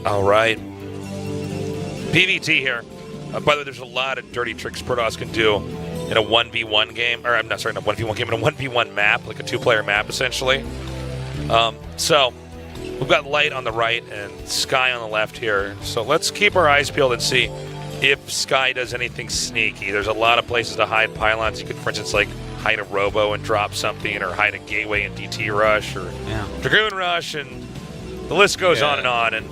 All right. PVT here. By the way, there's a lot of dirty tricks Protoss can do in a 1v1 game. Or, I'm not sorry, not a 1v1 game, in a 1v1 map, like a two-player map, essentially. So, we've got Light on the right and Sky on the left here. So let's keep our eyes peeled and see if Sky does anything sneaky. There's a lot of places to hide pylons. You could, for instance, like hide a Robo and drop something, or hide a Gateway and DT Rush, or Dragoon Rush, and the list goes on, and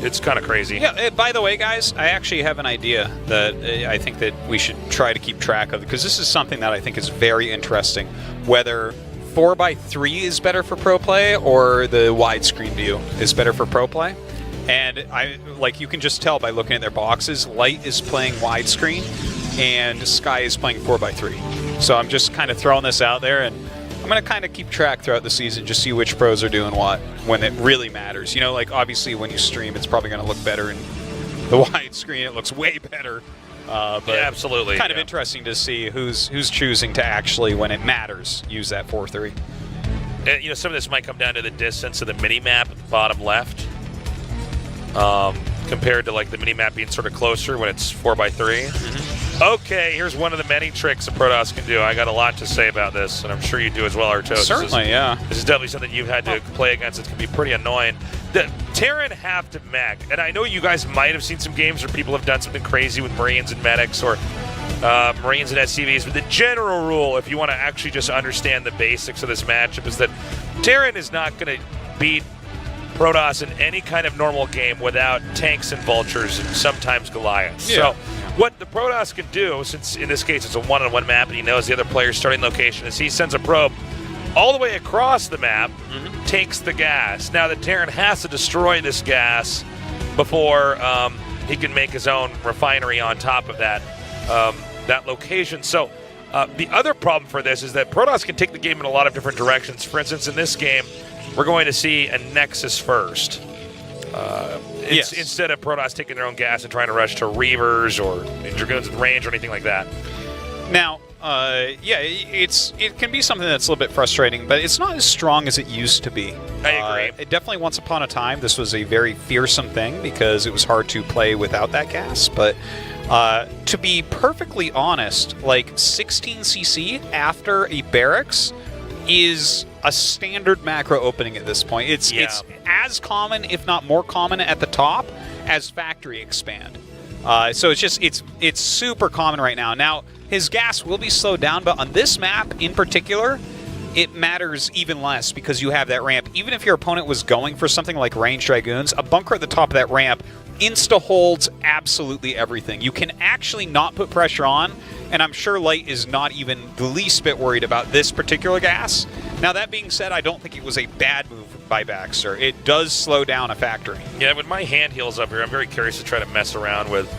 it's kind of crazy. Yeah, by the way, guys, I actually have an idea that I think that we should try to keep track of, because this is something that I think is very interesting, whether 4x3 is better for pro play or the widescreen view is better for pro play. And you can just tell by looking at their boxes, Light is playing widescreen and Sky is playing 4x3. So I'm just kind of throwing this out there, and I'm going to kind of keep track throughout the season, just see which pros are doing what when it really matters. You know, like obviously when you stream, it's probably going to look better in the widescreen. It looks way better. But yeah, absolutely. Kind of interesting to see who's choosing to actually, when it matters, use that 4-3. And, you know, some of this might come down to the distance of the mini map at the bottom left, compared to like the mini map being sort of closer when it's 4x3. Okay, here's one of the many tricks a Protoss can do. I got a lot to say about this, and I'm sure you do as well, Artos. Certainly, yeah. This is definitely something you've had to play against. It can be pretty annoying. The Terran have to mech, and I know you guys might have seen some games where people have done something crazy with Marines and medics, or Marines and SCVs, but the general rule, if you want to actually just understand the basics of this matchup, is that Terran is not going to beat Protoss in any kind of normal game without tanks and vultures and sometimes Goliaths. Yeah. So what the Protoss can do, since in this case it's a one-on-one map and he knows the other player's starting location, is he sends a probe all the way across the map, takes the gas. Now the Terran has to destroy this gas before he can make his own refinery on top of that that location. So the other problem for this is that Protoss can take the game in a lot of different directions. For instance, in this game, we're going to see a Nexus first. Instead of Protoss taking their own gas and trying to rush to Reavers or Dragoons with range or anything like that. Now, it can be something that's a little bit frustrating, but it's not as strong as it used to be. I agree. It definitely, once upon a time, this was a very fearsome thing because it was hard to play without that gas. But to be perfectly honest, like 16cc after a barracks is a standard macro opening at this point. It's as common, if not more common, at the top as factory expand. So it's super common right now. Now, his gas will be slowed down, but on this map in particular, it matters even less because you have that ramp. Even if your opponent was going for something like ranged Dragoons, a bunker at the top of that ramp insta-holds absolutely everything. You can actually not put pressure on, and I'm sure Light is not even the least bit worried about this particular gas. Now, that being said, I don't think it was a bad move by Baxter. It does slow down a factory. Yeah, with my hand heals up here, I'm very curious to try to mess around with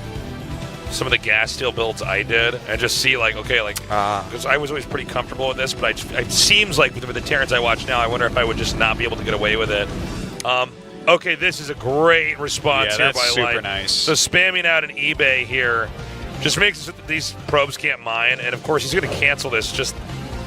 some of the gas steel builds I did and just see, like, okay, like, because I was always pretty comfortable with this, but it seems like with the Terrans I watch now, I wonder if I would just not be able to get away with it. Okay, this is a great response here by Light. Super nice. So spamming out an eBay here just makes it so that these probes can't mine, and of course he's going to cancel this.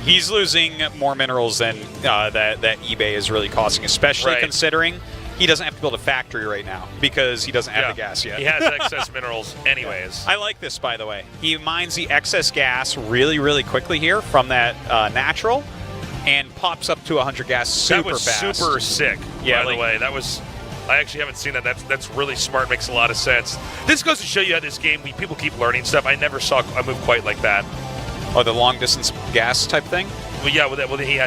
He's losing more minerals than that eBay is really costing, especially considering he doesn't have to build a factory right now because he doesn't have the gas yet. He has excess minerals anyways. I like this, by the way. He mines the excess gas really, really quickly here from that natural and pops up to 100 gas super fast. That was super sick, by the way. I actually haven't seen that. That's really smart. Makes a lot of sense. This goes to show you how this game, people keep learning stuff. I never saw a move quite like that. Oh, the long distance gas type thing? Well, yeah,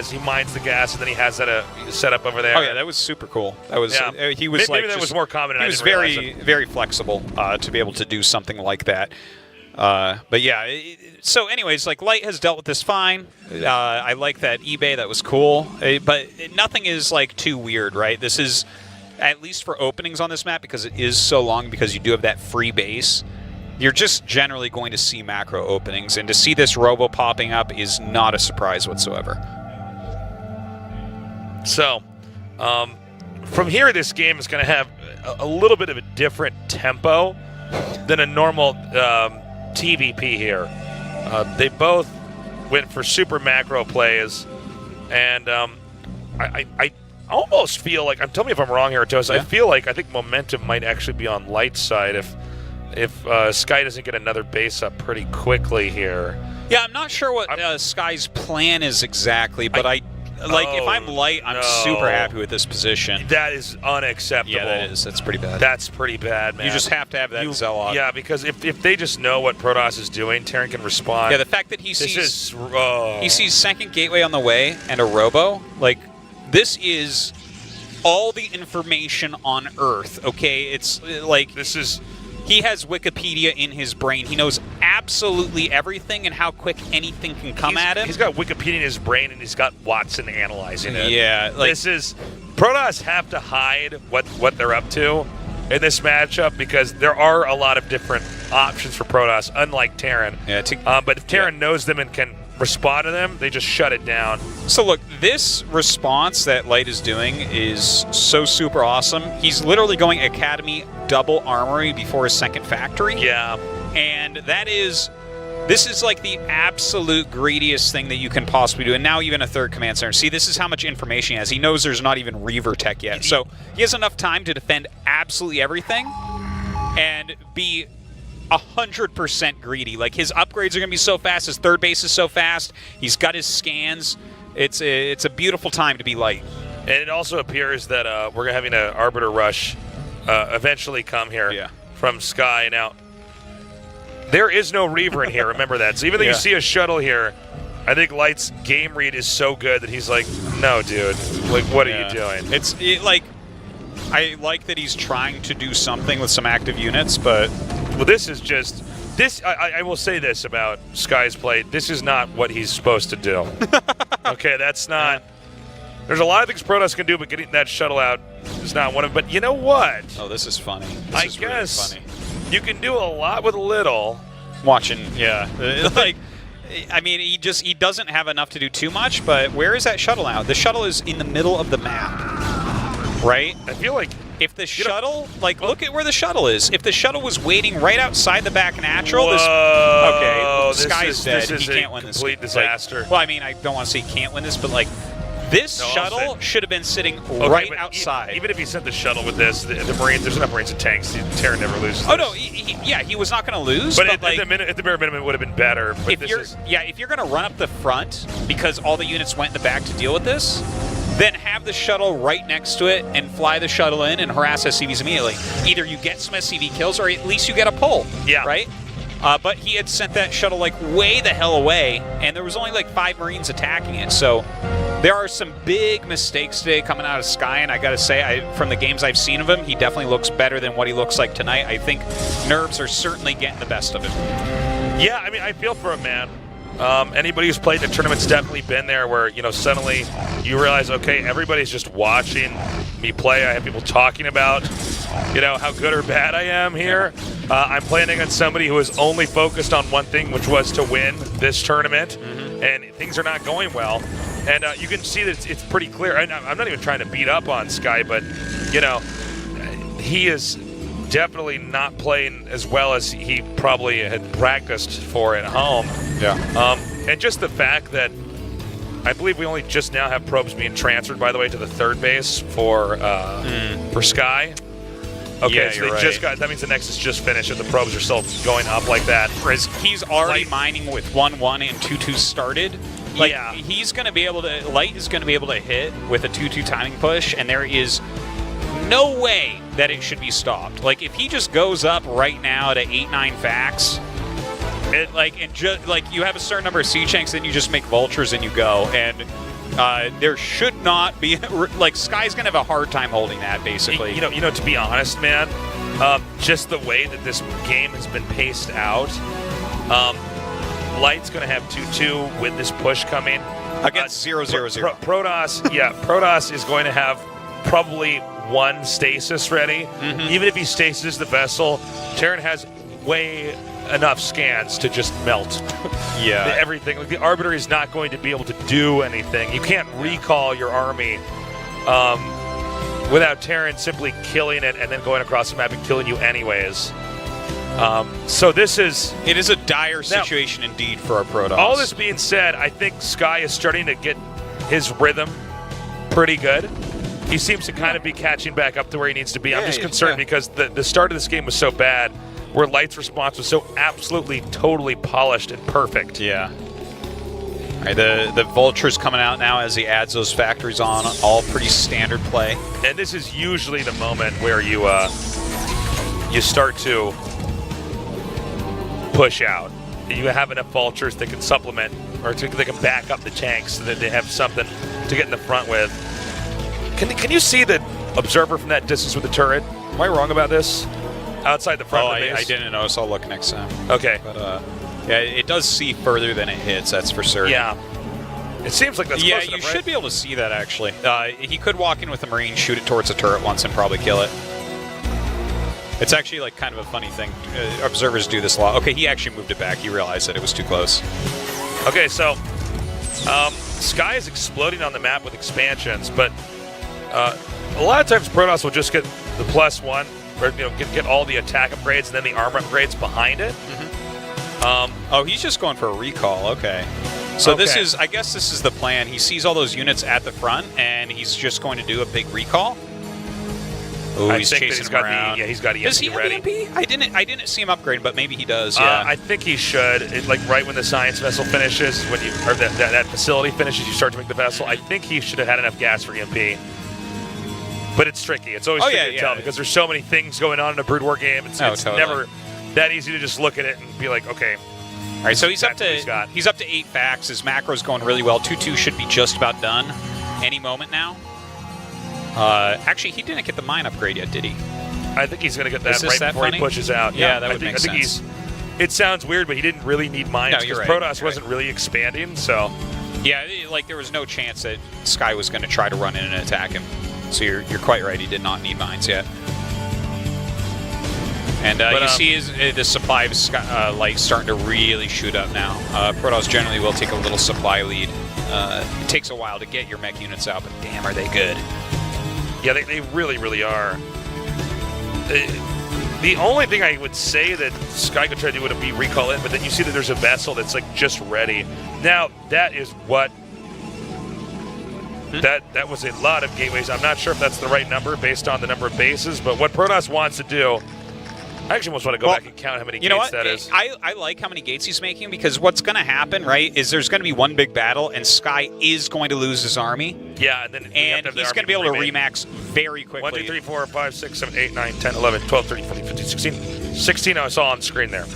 he mines the gas and then he has that set up over there. Oh yeah, that was super cool. That was he was maybe that was more common. He was very flexible to be able to do something like that. But yeah, so anyways, like Light has dealt with this fine. I like that eBay. That was cool. But nothing is like too weird, right? This is, at least for openings on this map, because it is so long, because you do have that free base, you're just generally going to see macro openings, and to see this Robo popping up is not a surprise whatsoever. So, from here, this game is going to have a little bit of a different tempo than a normal TVP here. They both went for super macro plays, and I almost feel like, tell me if I'm wrong here, Toast. Yeah. I think momentum might actually be on Light's side if Sky doesn't get another base up pretty quickly here. Yeah, I'm not sure what Sky's plan is exactly, but if I'm Light, I'm super happy with this position. That is unacceptable. Yeah, that is. That's pretty bad. That's pretty bad, man. You just have to have that Zelot. Yeah, because if they just know what Protoss is doing, Terran can respond. Yeah, the fact that he sees second gateway on the way and a robo, like, this is all the information on Earth, okay? It's like... He has Wikipedia in his brain. He knows absolutely everything and how quick anything can come at him. He's got Wikipedia in his brain, and he's got Watson analyzing it. Yeah. Protoss have to hide what they're up to in this matchup because there are a lot of different options for Protoss, unlike Terran. Yeah, but if Terran knows them and can respond to them, they just shut it down. So look, this response that Light is doing is so super awesome. He's literally going Academy double armory before his second factory. Yeah. And this is like the absolute greediest thing that you can possibly do. And now even a third command center. See, this is how much information he has. He knows there's not even Reaver tech yet. So he has enough time to defend absolutely everything and be 100% greedy. Like, his upgrades are going to be so fast. His third base is so fast. He's got his scans. It's a beautiful time to be Light. And it also appears that we're having an Arbiter rush eventually come here from Sky. Now, there is no Reaver in here. Remember that. So even though you see a shuttle here, I think Light's game read is so good that he's like, no, dude. Like, what are you doing? I like that he's trying to do something with some active units, but... Well, this is just... I will say this about Sky's play. This is not what he's supposed to do. Okay, that's not... There's a lot of things Protoss can do, but getting that shuttle out is not one of them. But you know what? Oh, this is funny. I guess really funny. You can do a lot with little. Watching, like... I mean, he doesn't have enough to do too much, but where is that shuttle now? The shuttle is in the middle of the map, right? I feel like if the shuttle, look at where the shuttle is. If the shuttle was waiting right outside the back natural, Sky's dead. He can't win this. Complete disaster. Well, I mean, I don't want to say he can't win this, but this shuttle should have been sitting right outside. Even if he sent the shuttle with this, the Marines, there's enough Marines and tanks. Terran never loses. Oh no, he was not going to lose. But at the bare minimum, it would have been better. But if you're going to run up the front because all the units went in the back to deal with this, then have the shuttle right next to it and fly the shuttle in and harass SCVs immediately. Either you get some SCV kills or at least you get a pull. Yeah. Right. But he had sent that shuttle way the hell away, and there was only 5 Marines attacking it. So there are some big mistakes today coming out of Sky, and I got to say, from the games I've seen of him, he definitely looks better than what he looks like tonight. I think nerves are certainly getting the best of him. Yeah, I mean, I feel for him, man. Anybody who's played the tournament's definitely been there where, suddenly you realize, okay, everybody's just watching me play. I have people talking about, how good or bad I am here. I'm playing against somebody who is only focused on one thing, which was to win this tournament, and things are not going well. And you can see that it's pretty clear. I'm not even trying to beat up on Sky, but, he is definitely not playing as well as he probably had practiced for at home. Yeah. And just the fact that I believe we only just now have probes being transferred, by the way, to the third base for Sky. Okay, yeah, so they right. just got. That means the Nexus just finished, and the probes are still going up like that. Whereas he's already mining with 1-1 and 2-2 started. He's going to be able to. Light is going to be able to hit with a 2-2 timing push, and there is no way that it should be stopped. If he just goes up right now to 8-9 facts, you have a certain number of siege tanks, then you just make vultures and you go. And there should not be Sky's gonna have a hard time holding that, basically. To be honest, man, just the way that this game has been paced out, Light's gonna have 2-2 with this push coming against 0-0-0. Protoss is going to have probably 1 stasis ready. Even if he stasis the vessel, Terran has way enough scans to just melt everything. The Arbiter is not going to be able to do anything. You can't recall your army without Terran simply killing it and then going across the map and killing you anyways. So this is... It is a dire situation indeed for our Protoss. All this being said, I think Sky is starting to get his rhythm pretty good. He seems to kind of be catching back up to where he needs to be. I'm just concerned because the start of this game was so bad, where Light's response was so absolutely, totally polished and perfect. Yeah. All right, the Vulture's coming out now as he adds those factories on, all pretty standard play. And this is usually the moment where you start to push out. You have enough Vultures that can supplement, or they can back up the tanks so that they have something to get in the front with. Can you see the observer from that distance with the turret? Am I wrong about this? Outside the front of the base? I didn't notice. I'll look next time. Okay. But, yeah, it does see further than it hits, that's for certain. Yeah. It seems like that's yeah, close enough, you should be able to see that, actually. He could walk in with a Marine, shoot it towards a turret once, and probably kill it. It's actually like kind of a funny thing. Observers do this a lot. Okay, he actually moved it back. He realized that it was too close. Okay, so Sky is exploding on the map with expansions, but a lot of times Protoss will just get the +1, or get all the attack upgrades and then the armor upgrades behind it. Oh, he's just going for a recall. Okay. So this is, I guess this is the plan. He sees all those units at the front, and he's just going to do a big recall. Oh, he's chasing him around. He's got EMP Does he ready. have EMP? I didn't see him upgrade, but maybe he does. Yeah. I think he should. Like right when the science vessel finishes, when you or that facility finishes, you start to make the vessel. I think he should have had enough gas for EMP. But it's tricky. It's always tricky to tell because there's so many things going on in a Brood War game. It's totally. Never that easy to just look at it and be like, okay. All right, so he's up to 8 facts. His macro's going really well. 2-2 should be just about done any moment now. Actually, he didn't get the mine upgrade yet, did he? I think he's going to get that right before he pushes out. Yeah, that would make sense. It sounds weird, but he didn't really need mines because Protoss wasn't really expanding, so... Yeah, like there was no chance that Sky was going to try to run in and attack him. So you're quite right, he did not need mines yet. And you see the supply of Light starting to really shoot up now. Protoss generally will take a little supply lead. It takes a while to get your mech units out, but damn, are they good. Yeah, they really, really are. The only thing I would say that Sky could try to do would be recall it, but then you see that there's a vessel that's like just ready. Now, that is what... That was a lot of gateways. I'm not sure if that's the right number based on the number of bases, but what Protoss wants to do... I actually almost want to go back and count how many gates that is. I like how many gates he's making because what's going to happen, right, is there's going to be one big battle and Sky is going to lose his army. Yeah, and he's going to be able to remax very quickly. 1, 2, 3, 4, 5, 6, 7, 8, 9, 10, 11, 12, 13, 14, 15, 16. 16 I saw on screen there.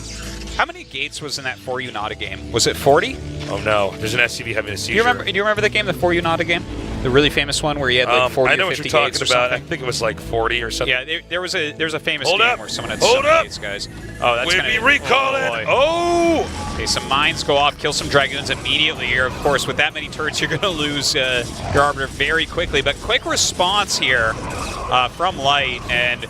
How many gates was in that 4 Unata game? Was it 40? Oh no, there's an SCV having a seizure. Do you remember the game, the 4 Unata game? The really famous one where he had like 40 I know or what 50 you're gates talking about. I think it was like 40 or something. Yeah, there was a famous game where someone had so many gates, guys. Oh, that's going to be recalling. Oh! Okay, some mines go off, kill some Dragoons immediately here. Of course, with that many turrets, you're going to lose your Arbiter very quickly. But quick response here from Light, and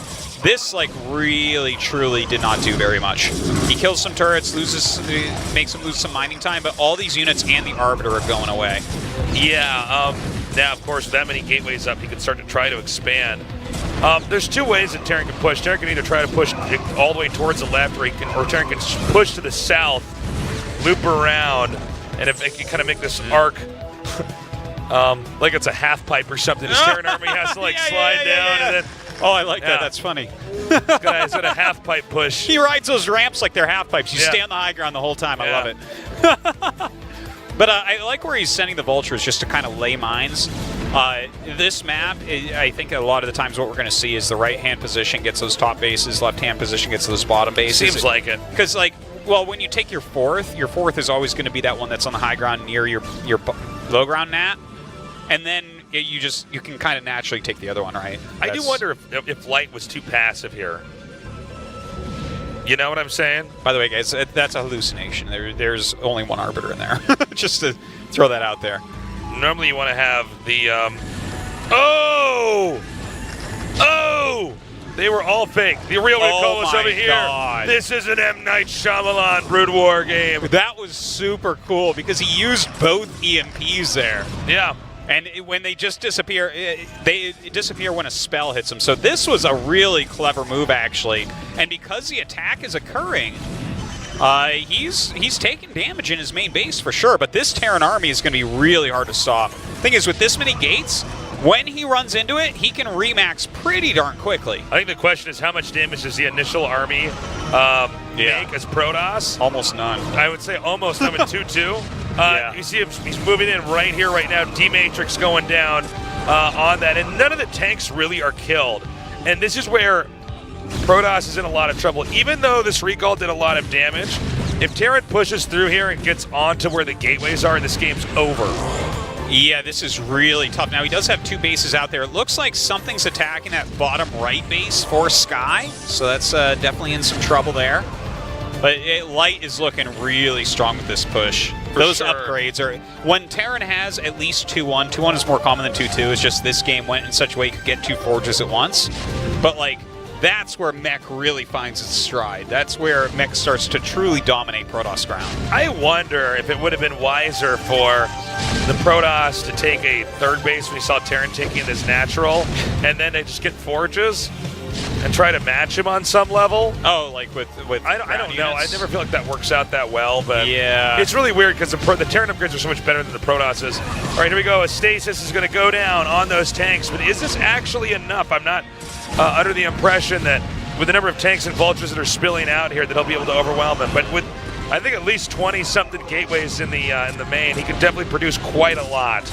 this like really, truly did not do very much. He kills some turrets, makes him lose some mining time, but all these units and the Arbiter are going away. Yeah, now, of course, with that many gateways up, he can start to try to expand. There's 2 ways that Terran can push. Terran can either try to push all the way towards the left, or Terran can push to the south, loop around, and if it can kind of make this arc like it's a half pipe or something. His Terran army has to like slide down and then... Oh, I like that. That's funny. He's got a half pipe push. He rides those ramps like they're half pipes. You stay on the high ground the whole time. I love it. But I like where he's sending the Vultures just to kind of lay mines. This map, I think a lot of the times what we're going to see is the right-hand position gets those top bases, left-hand position gets those bottom bases. Seems like it. Because, like, well, when you take your fourth is always going to be that one that's on the high ground near your low ground nat. And then you can kind of naturally take the other one, right? I do wonder if Light was too passive here. You know what I'm saying? By the way, guys, that's a hallucination. There's only one Arbiter in there. Just to throw that out there. Normally you want to have the... Oh! They were all fake. The real recall was over here. God. This is an M. Night Shyamalan Brood War game. That was super cool because he used both EMPs there. Yeah. And when they just disappear, they disappear when a spell hits them. So this was a really clever move, actually. And because the attack is occurring, he's taking damage in his main base for sure. But this Terran army is going to be really hard to stop. Thing is, with this many gates, when he runs into it, he can remax pretty darn quickly. I think the question is, how much damage does the initial army make as Protoss? Almost none. I would say almost none with 2-2. You see him, he's moving in right here, right now. D-Matrix going down on that. And none of the tanks really are killed. And this is where Protoss is in a lot of trouble. Even though this recall did a lot of damage, if Terran pushes through here and gets onto where the gateways are, this game's over. Yeah, this is really tough. Now, he does have 2 bases out there. It looks like something's attacking that bottom right base for Sky, so that's definitely in some trouble there. But Light is looking really strong with this push. Those sure. upgrades are... When Terran has at least 2-1, 2-1 is more common than 2-2. It's just this game went in such a way you could get 2 forges at once. But, like, that's where Mech really finds its stride. That's where Mech starts to truly dominate Protoss ground. I wonder if it would have been wiser for the Protoss to take a third base when you saw Terran taking this natural, and then they just get forges and try to match him on some level. Oh, like with I don't know. I never feel like that works out that well, but yeah, it's really weird because the Terran upgrades are so much better than the Protosses. All right, here we go. A stasis is going to go down on those tanks, but is this actually enough? I'm not under the impression that with the number of tanks and vultures that are spilling out here that he'll be able to overwhelm them. But with, I think, at least 20-something gateways in the main, he can definitely produce quite a lot.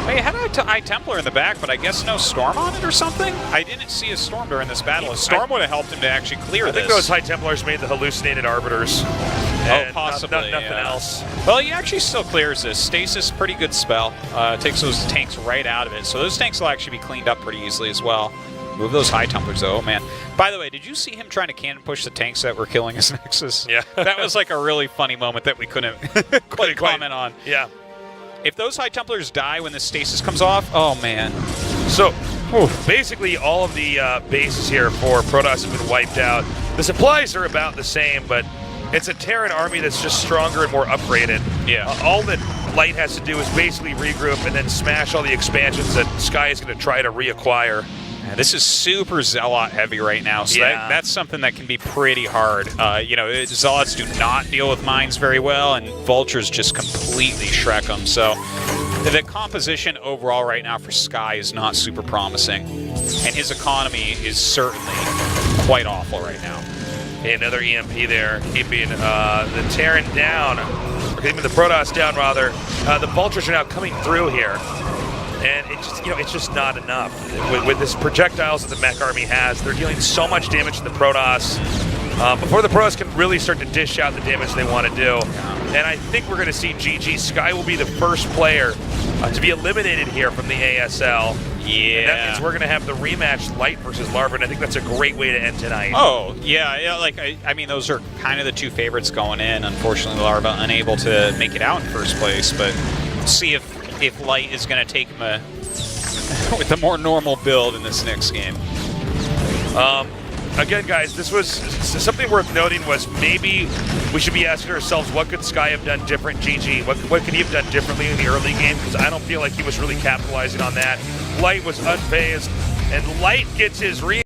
Hey, had a High Templar in the back, but I guess no Storm on it or something? I didn't see a Storm during this battle. A Storm would have helped him to actually clear this. I think those High Templars made the hallucinated Arbiters. Oh, possibly. Nothing else. Well, he actually still clears this. Stasis, pretty good spell. Takes those tanks right out of it. So those tanks will actually be cleaned up pretty easily as well. Move those High Templars, though. Oh, man. By the way, did you see him trying to cannon push the tanks that were killing his Nexus? Yeah. That was like a really funny moment that we couldn't quite comment on. Yeah. If those High Templars die when this stasis comes off, oh, man. So, basically, all of the bases here for Protoss have been wiped out. The supplies are about the same, but it's a Terran army that's just stronger and more upgraded. Yeah. All that Light has to do is basically regroup and then smash all the expansions that Sky is going to try to reacquire. Yeah, this is super Zealot heavy right now, so yeah. that's something that can be pretty hard. You know, Zealots do not deal with mines very well, and Vultures just completely Shrek them. So the composition overall right now for Sky is not super promising, and his economy is certainly quite awful right now. Okay, another EMP there, keeping the Terran down, or keeping the Protoss down rather. The Vultures are now coming through here. And it's just not enough. With this projectiles that the Mech Army has, they're dealing so much damage to the Protoss before the Protoss can really start to dish out the damage they want to do. And I think we're going to see GG. Sky will be the first player to be eliminated here from the ASL. Yeah. And that means we're going to have the rematch, Light versus Larva, and I think that's a great way to end tonight. Oh, yeah, like, I mean, those are kind of the 2 favorites going in. Unfortunately, Larva unable to make it out in first place, but see if Light is going to take him with a more normal build in this next game. Again, guys, this was something worth noting was maybe we should be asking ourselves, what could Sky have done different, GG? What could he have done differently in the early game? Because I don't feel like he was really capitalizing on that. Light was unfazed, and Light gets his